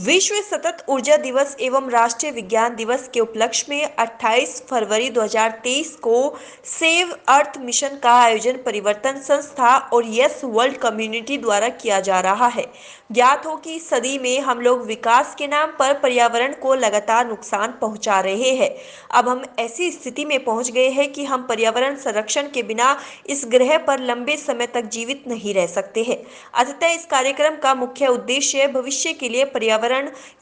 विश्व सतत ऊर्जा दिवस एवं राष्ट्रीय विज्ञान दिवस के उपलक्ष्य में 28 फरवरी 2023 को सेव अर्थ मिशन का आयोजन परिवर्तन संस्था और यस वर्ल्ड कम्युनिटी द्वारा किया जा रहा है। ज्ञात हो कि सदी में हम लोग विकास के नाम पर पर्यावरण को लगातार नुकसान पहुंचा रहे हैं। अब हम ऐसी स्थिति में पहुंच गए हैं कि हम पर्यावरण संरक्षण के बिना इस ग्रह पर लंबे समय तक जीवित नहीं रह सकते हैं। अतः इस कार्यक्रम का मुख्य उद्देश्य भविष्य के लिए पर्यावरण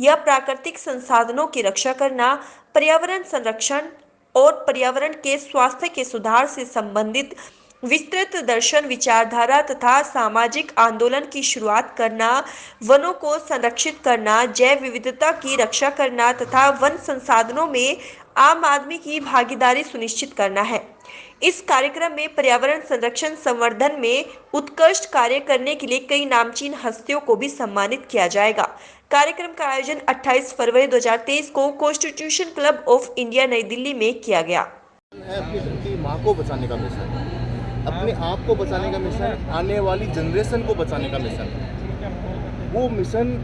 या प्राकृतिक संसाधनों की रक्षा करना, पर्यावरण संरक्षण और पर्यावरण के स्वास्थ्य के सुधार से संबंधित विस्तृत दर्शन, विचारधारा तथा सामाजिक आंदोलन की शुरुआत करना, वनों को संरक्षित करना, जैव विविधता की रक्षा करना तथा वन संसाधनों में आम आदमी की भागीदारी सुनिश्चित करना है। इस कार्यक्रम में पर्यावरण संरक्षण संवर्धन में उत्कृष्ट कार्य करने के लिए कई नामचीन हस्तियों को भी सम्मानित किया जाएगा। कार्यक्रम का आयोजन 28 फरवरी 2023 को कॉन्स्टिट्यूशन क्लब ऑफ इंडिया नई दिल्ली में किया गया। अपनी धरती माँ को बचाने का मिशन, अपने आप को बचाने का मिशन, आने वाली जनरेशन को बचाने का मिशन। वो मिशन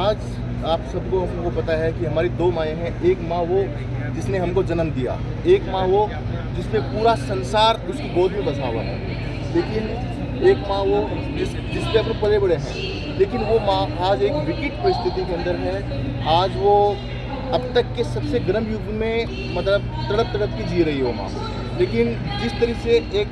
आज आप सबको पता है कि हमारी दो माएँ हैं। एक माँ वो जिसने हमको जन्म दिया, एक माँ वो जिसपे पूरा संसार उसकी गोद में बसा हुआ है, लेकिन एक माँ वो जिसपे अपने पले बड़े हैं। लेकिन वो माँ आज एक विकट परिस्थिति के अंदर है। आज वो अब तक के सबसे गर्म युग में मतलब तड़प के जी रही है वो माँ। लेकिन जिस तरह से एक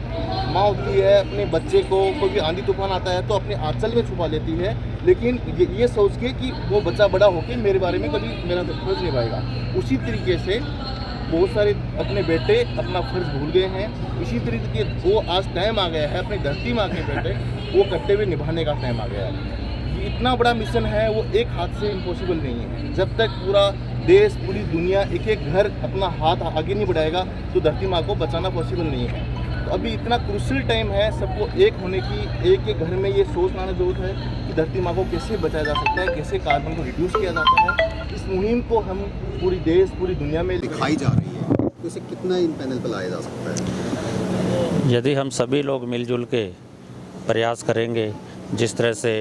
माँ होती है अपने बच्चे को, कोई भी आंधी तूफान आता है तो अपने आंचल में छुपा लेती है, लेकिन ये सोच के कि वो बच्चा बड़ा होकर मेरे बारे में कभी मेरा फर्ज निभाएगा। उसी तरीके से बहुत सारे अपने बेटे अपना फर्ज भूल गए हैं। इसी तरीके वो आज टाइम आ गया है अपनी धरती माँ के बेटे वो करते हुए निभाने का टाइम आ गया है। ये इतना बड़ा मिशन है, वो एक हाथ से इम्पॉसिबल नहीं है। जब तक पूरा देश, पूरी दुनिया, एक घर अपना हाथ आगे नहीं बढ़ाएगा तो धरती माँ को बचाना पॉसिबल नहीं है। तो अभी इतना क्रूशियल टाइम है सबको एक होने की। एक घर में ये सोच लाना जरूरत है कि धरती माँ को कैसे बचाया जा सकता है, कैसे कार्बन को रिड्यूस किया जाता है। इस मुहिम को हम पूरी देश, पूरी दुनिया में दिखाई जा रही है, तो इसे कितना इन पैनल पर लाया जा सकता है? यदि हम सभी लोग मिलजुल के प्रयास करेंगे, जिस तरह से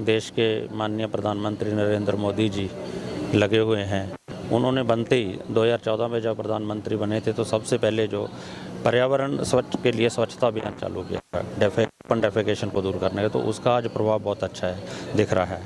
देश के माननीय प्रधानमंत्री नरेंद्र मोदी जी लगे हुए हैं, उन्होंने बनते ही 2014 में जब प्रधानमंत्री बने थे तो सबसे पहले जो पर्यावरण स्वच्छ के लिए स्वच्छता अभियान चालू किया, ओपन डेफेकेशन को दूर करने का, तो उसका आज प्रभाव बहुत अच्छा है, दिख रहा है।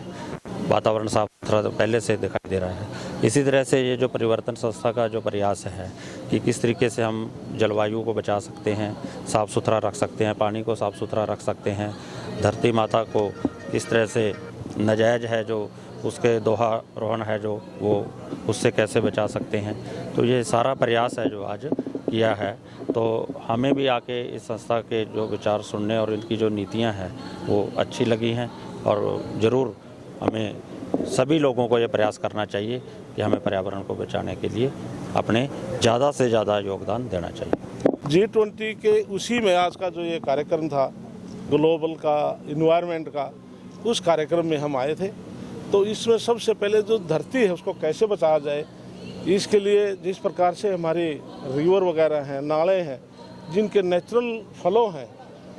वातावरण साफ सुथरा तो पहले से दिखाई दे रहा है। इसी तरह से ये जो परिवर्तन संस्था का जो प्रयास है कि किस तरीके से हम जलवायु को बचा सकते हैं, साफ़ सुथरा रख सकते हैं, पानी को साफ़ सुथरा रख सकते हैं, धरती माता को किस तरह से नाजायज है जो उसके दोहारोहण है जो वो उससे कैसे बचा सकते हैं, तो ये सारा प्रयास है जो आज किया है। तो हमें भी आके इस संस्था के जो विचार सुनने और इनकी जो नीतियां हैं वो अच्छी लगी हैं, और ज़रूर हमें सभी लोगों को ये प्रयास करना चाहिए कि हमें पर्यावरण को बचाने के लिए अपने ज़्यादा से ज़्यादा योगदान देना चाहिए। G20 के उसी में आज का जो ये कार्यक्रम था ग्लोबल का, इन्वायरमेंट का, उस कार्यक्रम में हम आए थे। तो इसमें सबसे पहले जो धरती है उसको कैसे बचाया जाए, इसके लिए जिस प्रकार से हमारे रिवर वगैरह हैं, नाले हैं, जिनके नेचुरल फ्लो हैं,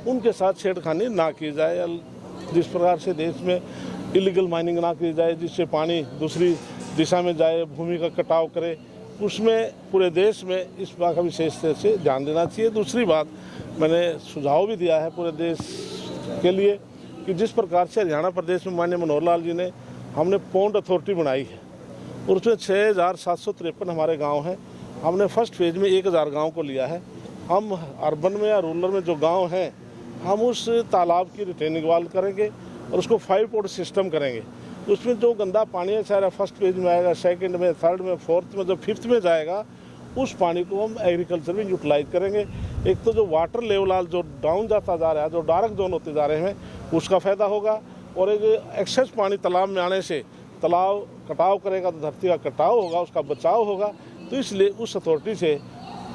उनके साथ छेड़खानी ना की जाए। जिस प्रकार से देश में इलीगल माइनिंग ना की जाए जिससे पानी दूसरी दिशा में जाए, भूमि का कटाव करे, उसमें पूरे देश में इस बात का विशेष तरह से ध्यान देना चाहिए। दूसरी बात, मैंने सुझाव भी दिया है पूरे देश के लिए कि जिस प्रकार से हरियाणा प्रदेश में माननीय मनोहर लाल जी ने हमने पौंड अथॉरिटी बनाई है और उसमें 6753 हमारे गांव हैं। हमने फर्स्ट फेज में 1000 गांव को लिया है। हम अर्बन में या रूरल में जो गांव हैं, हम उस तालाब की रिटेनिंग वाल करेंगे और उसको 5 पोर्ट सिस्टम करेंगे। उसमें जो गंदा पानी है सारा फर्स्ट फेज में आएगा, सेकंड में, थर्ड में, फोर्थ में, जो फिफ्थ में जाएगा उस पानी को हम एग्रीकल्चर में यूटिलाइज करेंगे। एक तो जो वाटर लेवल आज जो डाउन जाता जा रहा है, जो डार्क जोन होते जा रहे हैं, उसका फ़ायदा होगा। और एक एक्सेस पानी तालाब में आने से तालाब कटाव करेगा तो धरती का कटाव होगा, उसका बचाव होगा। तो इसलिए उस अथॉरिटी से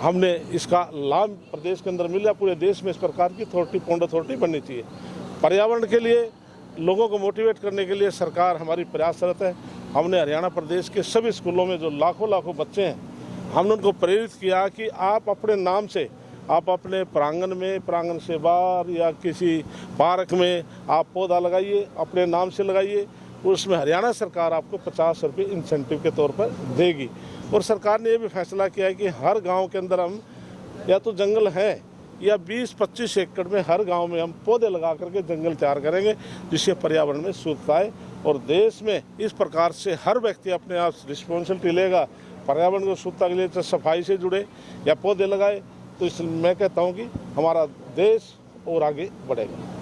हमने इसका लाभ प्रदेश के अंदर मिला। पूरे देश में इस प्रकार की अथॉरिटी, पौंड अथॉरिटी बननी चाहिए। पर्यावरण के लिए लोगों को मोटिवेट करने के लिए सरकार हमारी प्रयासरत है। हमने हरियाणा प्रदेश के सभी स्कूलों में जो लाखों बच्चे हैं, हमने उनको प्रेरित किया कि आप अपने नाम से, आप अपने प्रांगण में, प्रांगण से बाहर या किसी पार्क में आप पौधा लगाइए, अपने नाम से लगाइए। उसमें हरियाणा सरकार आपको 50 रुपये इंसेंटिव के तौर पर देगी। और सरकार ने ये भी फैसला किया है कि हर गांव के अंदर हम या तो जंगल है या 20-25 एकड़ में हर गांव में हम पौधे लगा करके जंगल तैयार करेंगे, जिससे पर्यावरण में शुद्धता आए। और देश में इस प्रकार से हर व्यक्ति अपने आप रिस्पॉन्सिबिलिटी लेगा, पर्यावरण को शुद्धता के लिए चाहे सफाई से जुड़े या पौधे लगाए, तो इसलिए मैं कहता हूँ कि हमारा देश और आगे बढ़ेगा।